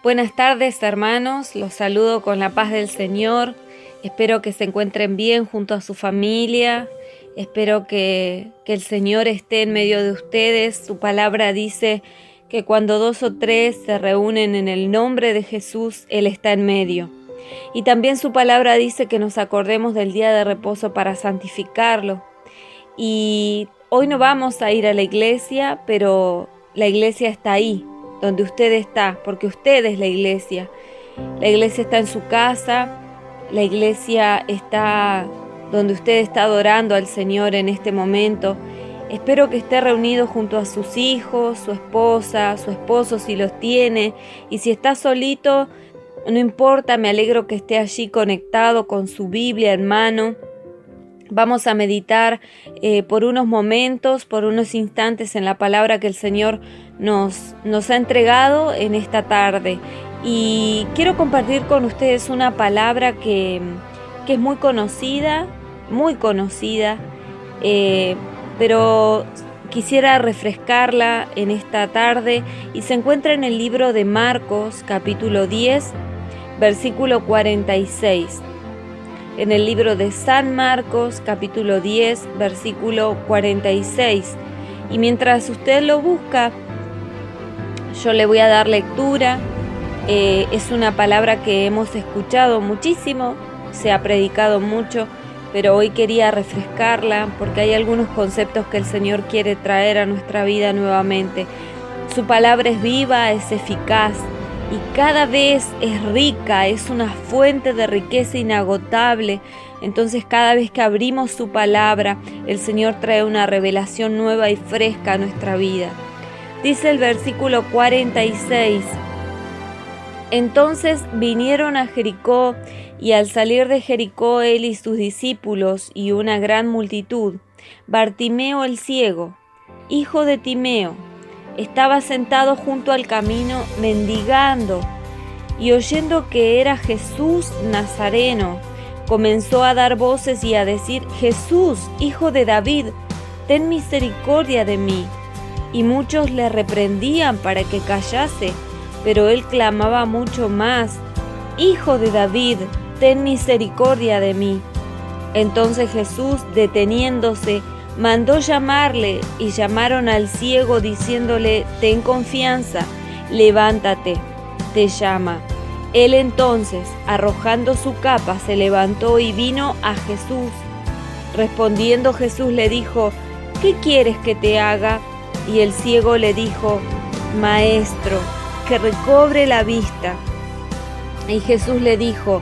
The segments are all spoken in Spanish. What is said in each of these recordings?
Buenas tardes, hermanos, los saludo con la paz del Señor. Espero que se encuentren bien junto a su familia. Espero que el Señor esté en medio de ustedes. Su palabra dice que cuando 2 o 3 se reúnen en el nombre de Jesús, Él está en medio. Y también su palabra dice que nos acordemos del día de reposo para santificarlo. Y hoy no vamos a ir a la iglesia, pero la iglesia está ahí, donde usted está, porque usted es la iglesia. La iglesia está en su casa, la iglesia está donde usted está adorando al Señor en este momento. Espero que esté reunido junto a sus hijos, su esposa, su esposo si los tiene, y si está solito, no importa, me alegro que esté allí conectado con su Biblia en mano. Vamos a meditar por unos momentos, por unos instantes en la palabra que el Señor nos ha entregado en esta tarde. Y quiero compartir con ustedes una palabra que es muy conocida, pero quisiera refrescarla en esta tarde y se encuentra en el libro de Marcos, capítulo 10, versículo 46. En el libro de San Marcos, capítulo 10, versículo 46. Y mientras usted lo busca, yo le voy a dar lectura. Es una palabra que hemos escuchado muchísimo, se ha predicado mucho, pero hoy quería refrescarla porque hay algunos conceptos que el Señor quiere traer a nuestra vida nuevamente. Su palabra es viva, es eficaz y cada vez es rica, es una fuente de riqueza inagotable. Entonces cada vez que abrimos su palabra, el Señor trae una revelación nueva y fresca a nuestra vida. Dice el versículo 46: Entonces vinieron a Jericó, y al salir de Jericó él y sus discípulos y una gran multitud, Bartimeo el ciego, hijo de Timeo, estaba sentado junto al camino mendigando, y oyendo que era Jesús Nazareno, comenzó a dar voces y a decir: Jesús, hijo de David, ten misericordia de mí. Y muchos le reprendían para que callase, pero él clamaba mucho más: Hijo de David, ten misericordia de mí. Entonces Jesús, deteniéndose, mandó llamarle, y llamaron al ciego diciéndole: Ten confianza, levántate, te llama. Él entonces, arrojando su capa, se levantó y vino a Jesús. Respondiendo Jesús le dijo: ¿Qué quieres que te haga? Y el ciego le dijo: Maestro, que recobre la vista. Y Jesús le dijo: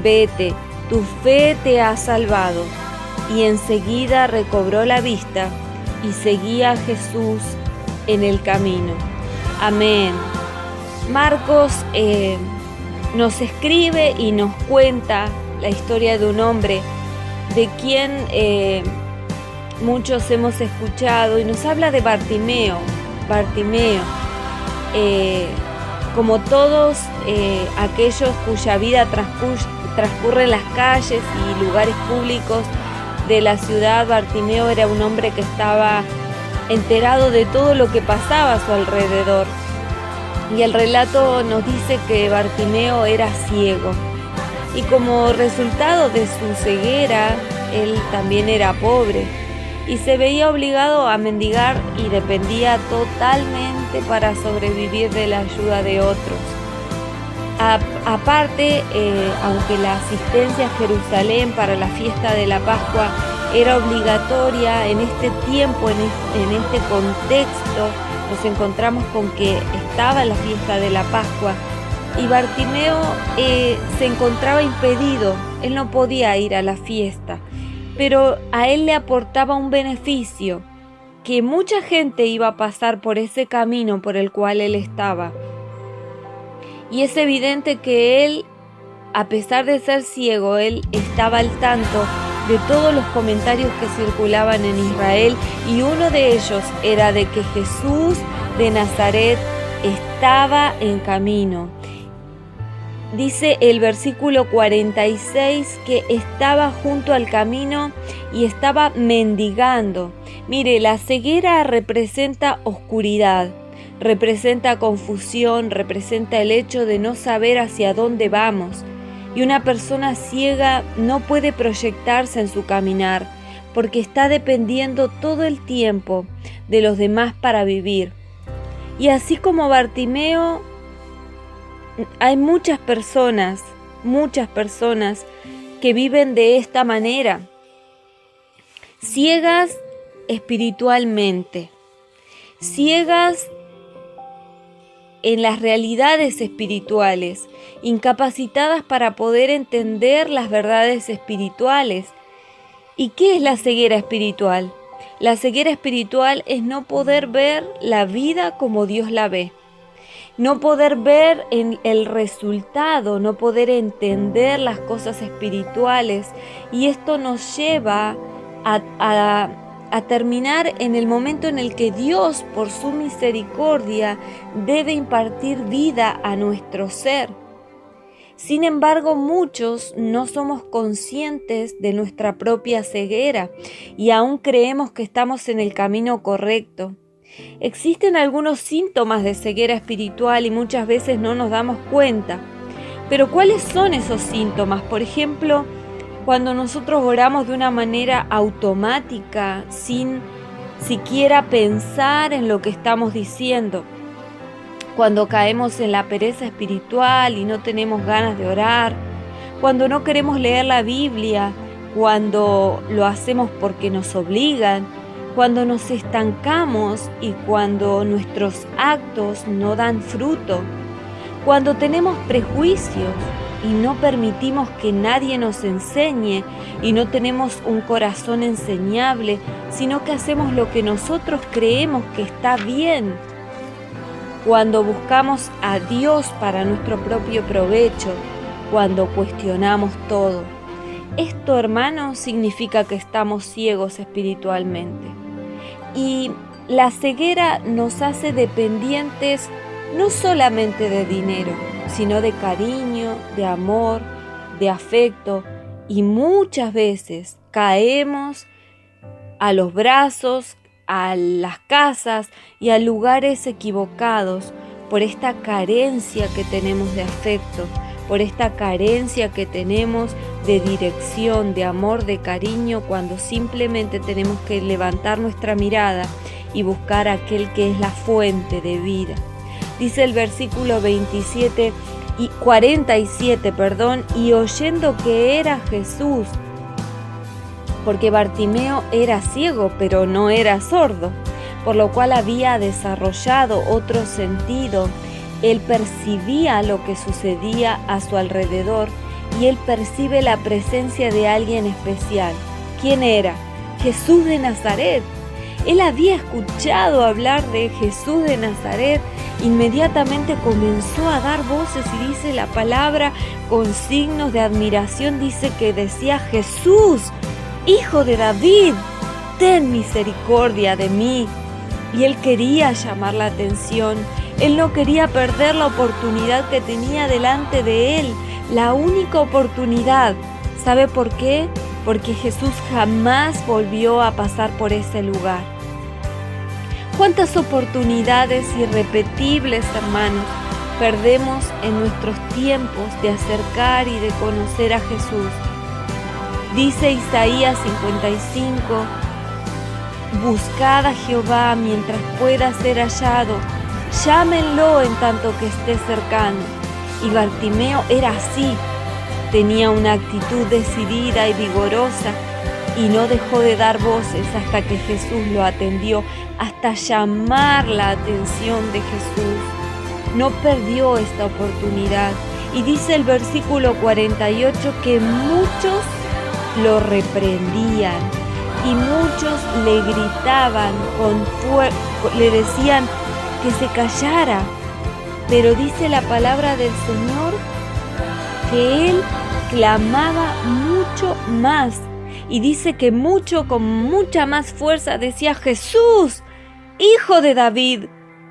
Vete, tu fe te ha salvado. Y enseguida recobró la vista y seguía a Jesús en el camino. Amén. Marcos nos escribe y nos cuenta la historia de un hombre de quien muchos hemos escuchado, y nos habla de Bartimeo. Como todos aquellos cuya vida transcurre en las calles y lugares públicos de la ciudad, Bartimeo era un hombre que estaba enterado de todo lo que pasaba a su alrededor. Y el relato nos dice que Bartimeo era ciego. Y como resultado de su ceguera, él también era pobre. Y se veía obligado a mendigar y dependía totalmente para sobrevivir de la ayuda de otros. Aparte, aunque la asistencia a Jerusalén para la fiesta de la Pascua era obligatoria, en este tiempo, en este contexto, nos encontramos con que estaba la fiesta de la Pascua y Bartimeo se encontraba impedido, él no podía ir a la fiesta, pero a él le aportaba un beneficio, que mucha gente iba a pasar por ese camino por el cual él estaba. Y es evidente que él, a pesar de ser ciego, él estaba al tanto de todos los comentarios que circulaban en Israel, y uno de ellos era de que Jesús de Nazaret estaba en camino. Dice el versículo 46 que estaba junto al camino y estaba mendigando. Mire, la ceguera representa oscuridad. representa confusión, representa el hecho de no saber hacia dónde vamos. Y una persona ciega no puede proyectarse en su caminar, porque está dependiendo todo el tiempo de los demás para vivir. Y así como Bartimeo, hay muchas personas que viven de esta manera, ciegas espiritualmente, ciegas en las realidades espirituales, incapacitadas para poder entender las verdades espirituales. ¿Y qué es la ceguera espiritual? La ceguera espiritual es no poder ver la vida como Dios la ve, no poder ver el resultado, no poder entender las cosas espirituales, y esto nos lleva a terminar en el momento en el que Dios, por su misericordia, debe impartir vida a nuestro ser. Sin embargo, muchos no somos conscientes de nuestra propia ceguera y aún creemos que estamos en el camino correcto. Existen algunos síntomas de ceguera espiritual y muchas veces no nos damos cuenta. Pero ¿cuáles son esos síntomas? Por ejemplo, cuando nosotros oramos de una manera automática, sin siquiera pensar en lo que estamos diciendo. Cuando caemos en la pereza espiritual y no tenemos ganas de orar, cuando no queremos leer la Biblia, cuando lo hacemos porque nos obligan, cuando nos estancamos y cuando nuestros actos no dan fruto, cuando tenemos prejuicios y no permitimos que nadie nos enseñe y no tenemos un corazón enseñable, sino que hacemos lo que nosotros creemos que está bien. Cuando buscamos a Dios para nuestro propio provecho, cuando cuestionamos todo. Esto, hermanos, significa que estamos ciegos espiritualmente. Y la ceguera nos hace dependientes no solamente de dinero, sino de cariño, de amor, de afecto, y muchas veces caemos a los brazos, a las casas y a lugares equivocados por esta carencia que tenemos de afecto, por esta carencia que tenemos de dirección, de amor, de cariño, cuando simplemente tenemos que levantar nuestra mirada y buscar a aquel que es la fuente de vida. Dice el versículo 47, y oyendo que era Jesús, porque Bartimeo era ciego, pero no era sordo, por lo cual había desarrollado otro sentido. Él percibía lo que sucedía a su alrededor y él percibe la presencia de alguien especial. ¿Quién era? Jesús de Nazaret. Él había escuchado hablar de Jesús de Nazaret. Inmediatamente comenzó a dar voces y dice la palabra con signos de admiración, dice que decía: Jesús, Hijo de David, ten misericordia de mí. Y él quería llamar la atención. Él no quería perder la oportunidad que tenía delante de él, la única oportunidad. ¿Sabe por qué? Porque Jesús jamás volvió a pasar por ese lugar. ¿Cuántas oportunidades irrepetibles, hermanos, perdemos en nuestros tiempos de acercar y de conocer a Jesús? Dice Isaías 55, buscad a Jehová mientras pueda ser hallado, llámenlo en tanto que esté cercano. Y Bartimeo era así, tenía una actitud decidida y vigorosa y no dejó de dar voces hasta que Jesús lo atendió, hasta llamar la atención de Jesús. No perdió esta oportunidad. Y dice el versículo 48 que muchos lo reprendían y muchos le gritaban le decían que se callara. Pero dice la palabra del Señor que él clamaba mucho más y dice que con mucha más fuerza decía: Jesús, Hijo de David,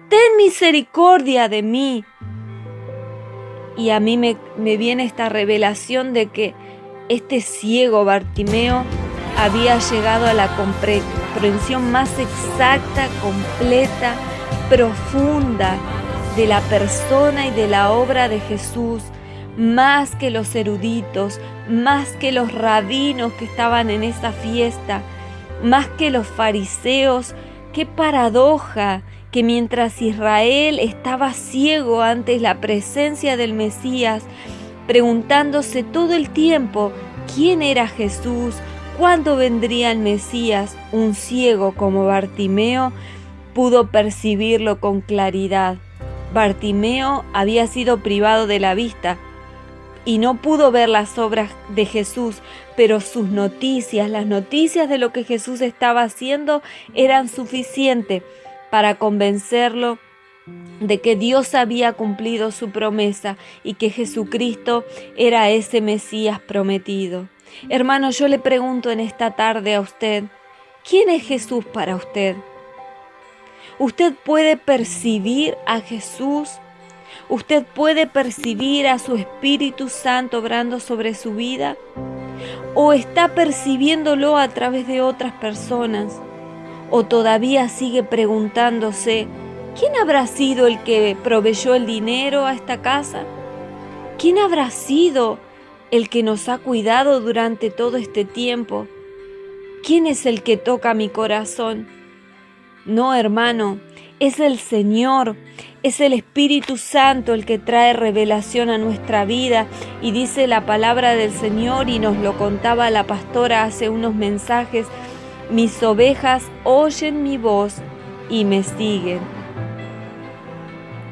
ten misericordia de mí. Y a mí me viene esta revelación de que este ciego Bartimeo había llegado a la comprensión más exacta, completa profunda de la persona y de la obra de Jesús, más que los eruditos, más que los rabinos que estaban en esa fiesta, más que los fariseos. ¡Qué paradoja! Que mientras Israel estaba ciego ante la presencia del Mesías, preguntándose todo el tiempo quién era Jesús, cuándo vendría el Mesías, un ciego como Bartimeo pudo percibirlo con claridad. Bartimeo había sido privado de la vista y no pudo ver las obras de Jesús, pero sus noticias, las noticias de lo que Jesús estaba haciendo, eran suficientes para convencerlo de que Dios había cumplido su promesa y que Jesucristo era ese Mesías prometido. Hermano, yo le pregunto en esta tarde a usted, ¿quién es Jesús para usted? ¿Usted puede percibir a Jesús? ¿Usted puede percibir a su Espíritu Santo obrando sobre su vida? ¿O está percibiéndolo a través de otras personas? ¿O todavía sigue preguntándose, ¿quién habrá sido el que proveyó el dinero a esta casa? ¿Quién habrá sido el que nos ha cuidado durante todo este tiempo? ¿Quién es el que toca mi corazón? No, hermano, es el Señor, es el Espíritu Santo el que trae revelación a nuestra vida, y dice la palabra del Señor, y nos lo contaba la pastora hace unos mensajes: mis ovejas oyen mi voz y me siguen.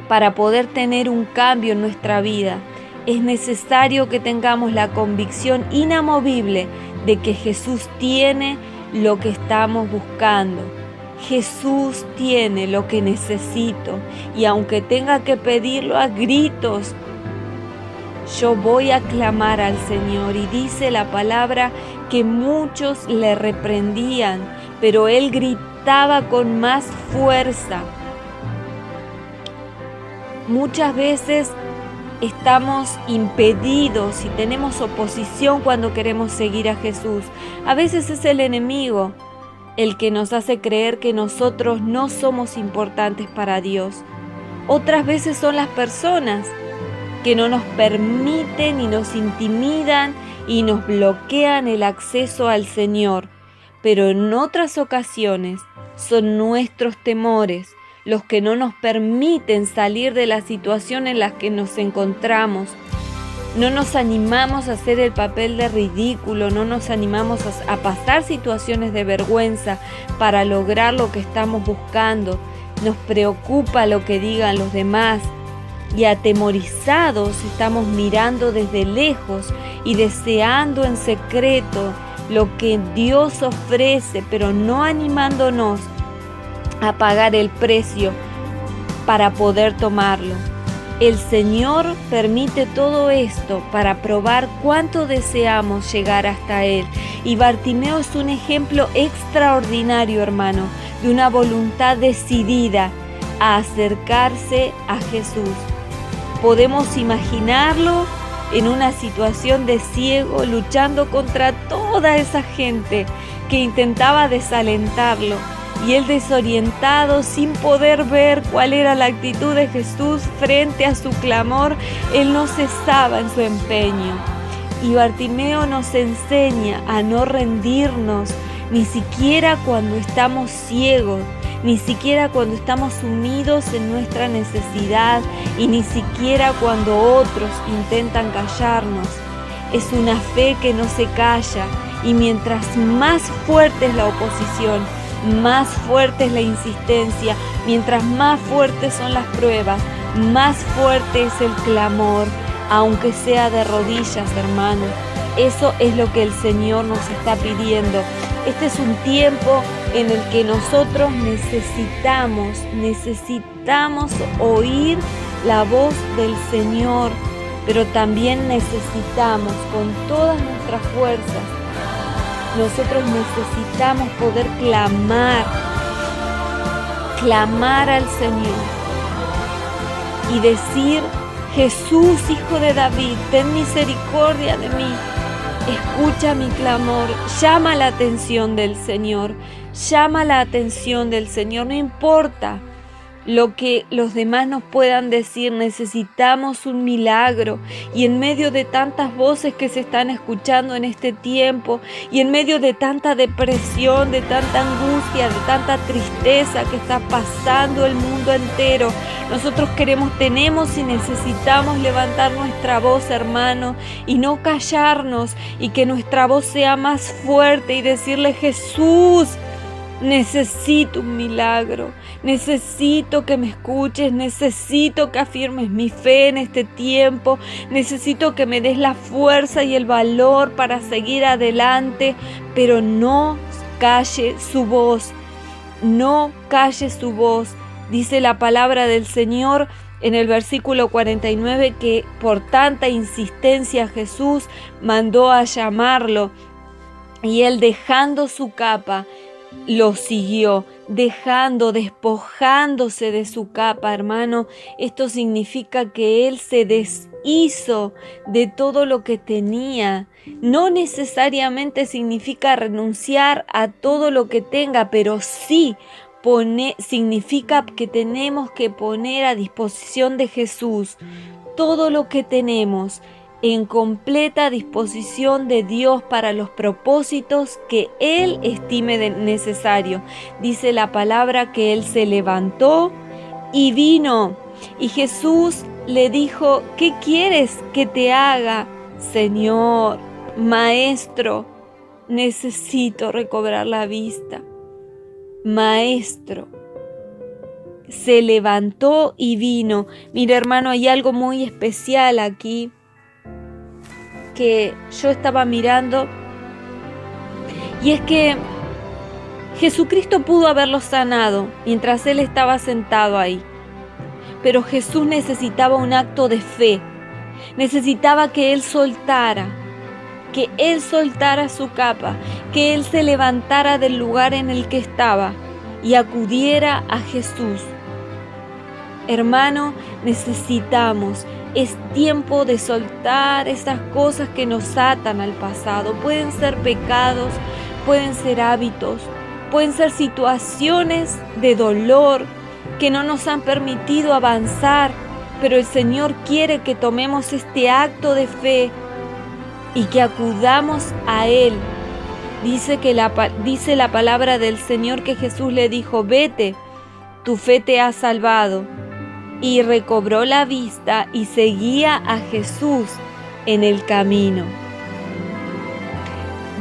Para poder tener un cambio en nuestra vida, es necesario que tengamos la convicción inamovible de que Jesús tiene lo que estamos buscando. Jesús tiene lo que necesito, y aunque tenga que pedirlo a gritos, yo voy a clamar al Señor. Y dice la palabra que muchos le reprendían, pero Él gritaba con más fuerza. Muchas veces estamos impedidos y tenemos oposición cuando queremos seguir a Jesús. A veces es el enemigo el que nos hace creer que nosotros no somos importantes para Dios. Otras veces son las personas que no nos permiten y nos intimidan y nos bloquean el acceso al Señor. Pero en otras ocasiones son nuestros temores los que no nos permiten salir de la situación en la que nos encontramos. No nos animamos a hacer el papel de ridículo, no nos animamos a pasar situaciones de vergüenza para lograr lo que estamos buscando. Nos preocupa lo que digan los demás, y atemorizados estamos mirando desde lejos y deseando en secreto lo que Dios ofrece, pero no animándonos a pagar el precio para poder tomarlo. El Señor permite todo esto para probar cuánto deseamos llegar hasta Él. Y Bartimeo es un ejemplo extraordinario, hermano, de una voluntad decidida a acercarse a Jesús. Podemos imaginarlo en una situación de ciego, luchando contra toda esa gente que intentaba desalentarlo. Y él, desorientado, sin poder ver cuál era la actitud de Jesús frente a su clamor, él no cesaba en su empeño. Y Bartimeo nos enseña a no rendirnos, ni siquiera cuando estamos ciegos, ni siquiera cuando estamos sumidos en nuestra necesidad, y ni siquiera cuando otros intentan callarnos. Es una fe que no se calla, y mientras más fuerte es la oposición, más fuerte es la insistencia, mientras más fuertes son las pruebas, más fuerte es el clamor, aunque sea de rodillas, hermanos. Eso es lo que el Señor nos está pidiendo. Este es un tiempo en el que nosotros necesitamos oír la voz del Señor, pero también necesitamos con todas nuestras fuerzas. Nosotros necesitamos poder clamar al Señor y decir: Jesús, Hijo de David, ten misericordia de mí. Escucha mi clamor, llama la atención del Señor, llama la atención del Señor. No importa lo que los demás nos puedan decir. Necesitamos un milagro, y en medio de tantas voces que se están escuchando en este tiempo, y en medio de tanta depresión, de tanta angustia, de tanta tristeza que está pasando el mundo entero, nosotros tenemos y necesitamos levantar nuestra voz, hermano, y no callarnos, y que nuestra voz sea más fuerte y decirle: Jesús, necesito un milagro, necesito que me escuches, necesito que afirmes mi fe en este tiempo, necesito que me des la fuerza y el valor para seguir adelante, pero no calle su voz, no calle su voz. Dice la palabra del Señor en el versículo 49 que por tanta insistencia Jesús mandó a llamarlo, y él, dejando su capa, lo siguió, despojándose de su capa, hermano. Esto significa que él se deshizo de todo lo que tenía. No necesariamente significa renunciar a todo lo que tenga, pero sí significa que tenemos que poner a disposición de Jesús todo lo que tenemos, en completa disposición de Dios para los propósitos que Él estime necesario. Dice la palabra que Él se levantó y vino, y Jesús le dijo: ¿qué quieres que te haga? Señor, Maestro, necesito recobrar la vista. Maestro. Se levantó y vino. Mira, hermano, hay algo muy especial aquí que yo estaba mirando, y es que Jesucristo pudo haberlo sanado mientras él estaba sentado ahí, pero Jesús necesitaba un acto de fe, necesitaba que él soltara su capa, que él se levantara del lugar en el que estaba y acudiera a Jesús. Hermano, es tiempo de soltar esas cosas que nos atan al pasado. Pueden ser pecados, pueden ser hábitos, pueden ser situaciones de dolor que no nos han permitido avanzar, pero el Señor quiere que tomemos este acto de fe y que acudamos a Él. Dice la palabra del Señor que Jesús le dijo: vete, tu fe te ha salvado. Y recobró la vista y seguía a Jesús en el camino.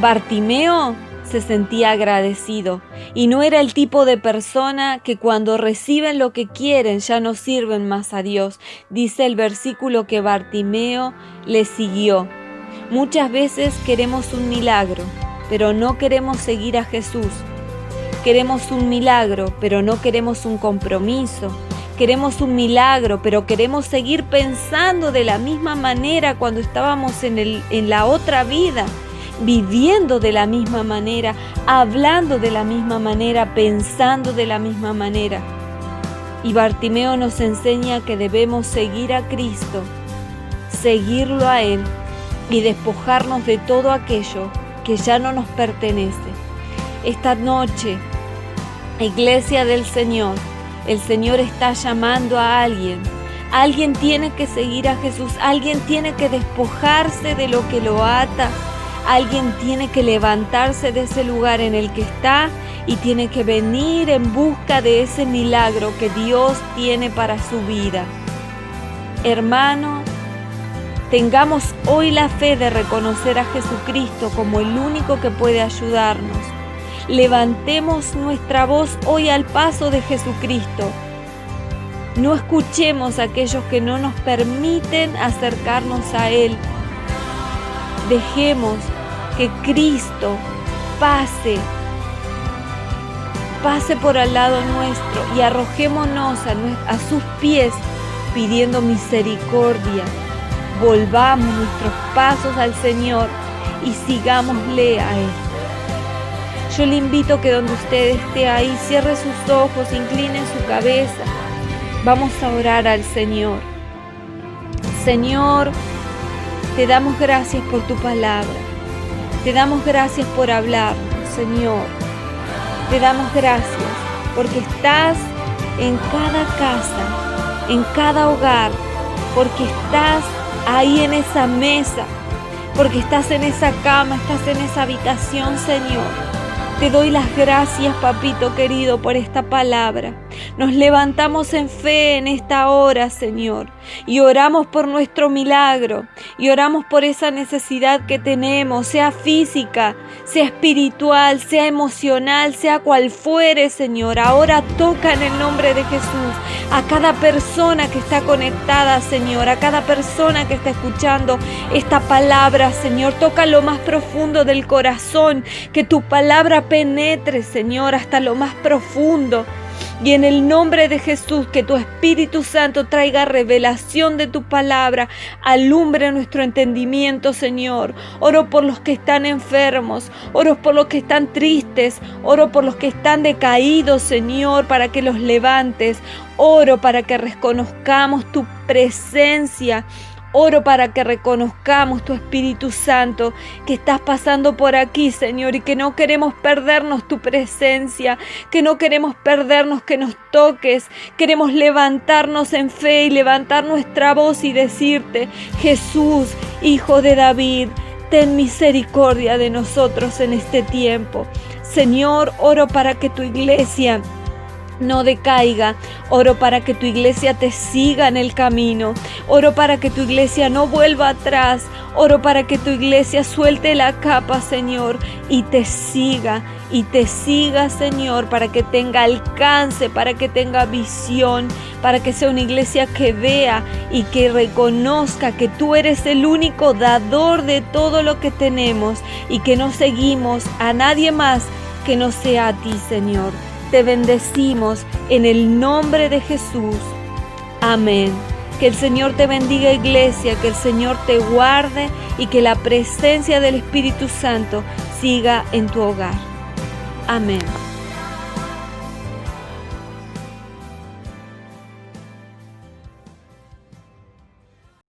Bartimeo se sentía agradecido, y no era el tipo de persona que cuando reciben lo que quieren ya no sirven más a Dios. Dice el versículo que Bartimeo le siguió. Muchas veces queremos un milagro, pero no queremos seguir a Jesús. Queremos un milagro, pero no queremos un compromiso. Queremos un milagro, pero queremos seguir pensando de la misma manera cuando estábamos en la otra vida, viviendo de la misma manera, hablando de la misma manera, pensando de la misma manera. Y Bartimeo nos enseña que debemos seguir a Cristo, seguirlo a Él y despojarnos de todo aquello que ya no nos pertenece. Esta noche, Iglesia del Señor, el Señor está llamando a alguien. Alguien tiene que seguir a Jesús. Alguien tiene que despojarse de lo que lo ata. Alguien tiene que levantarse de ese lugar en el que está y tiene que venir en busca de ese milagro que Dios tiene para su vida. Hermano, tengamos hoy la fe de reconocer a Jesucristo como el único que puede ayudarnos. Levantemos nuestra voz hoy al paso de Jesucristo. No escuchemos a aquellos que no nos permiten acercarnos a Él. Dejemos que Cristo pase por al lado nuestro y arrojémonos a sus pies pidiendo misericordia. Volvamos nuestros pasos al Señor y sigámosle a Él. Yo le invito que donde usted esté ahí, cierre sus ojos, incline su cabeza. Vamos a orar al Señor. Señor, te damos gracias por tu palabra. Te damos gracias por hablarnos, Señor. Te damos gracias porque estás en cada casa, en cada hogar, porque estás ahí en esa mesa, porque estás en esa cama, estás en esa habitación, Señor. Te doy las gracias, papito querido, por esta palabra. Nos levantamos en fe en esta hora, Señor, y oramos por nuestro milagro, y oramos por esa necesidad que tenemos, sea física, sea espiritual, sea emocional, sea cual fuere, Señor. Ahora toca en el nombre de Jesús a cada persona que está conectada, Señor, a cada persona que está escuchando esta palabra, Señor. Toca lo más profundo del corazón, que tu palabra penetre, Señor, hasta lo más profundo. Y en el nombre de Jesús, que tu Espíritu Santo traiga revelación de tu palabra, alumbre nuestro entendimiento, Señor. Oro por los que están enfermos, oro por los que están tristes, oro por los que están decaídos, Señor, para que los levantes. Oro para que reconozcamos tu presencia. Oro para que reconozcamos tu Espíritu Santo, que estás pasando por aquí, Señor, y que no queremos perdernos tu presencia, que no queremos perdernos que nos toques. Queremos levantarnos en fe y levantar nuestra voz y decirte: Jesús, Hijo de David, ten misericordia de nosotros en este tiempo. Señor, oro para que tu iglesia no decaiga. Oro para que tu iglesia te siga en el camino. Oro para que tu iglesia no vuelva atrás. Oro para que tu iglesia suelte la capa, Señor, y te siga, Señor, para que tenga alcance, para que tenga visión, para que sea una iglesia que vea y que reconozca que tú eres el único dador de todo lo que tenemos y que no seguimos a nadie más que no sea a ti, Señor. Te bendecimos en el nombre de Jesús. Amén. Que el Señor te bendiga, iglesia, que el Señor te guarde y que la presencia del Espíritu Santo siga en tu hogar. Amén.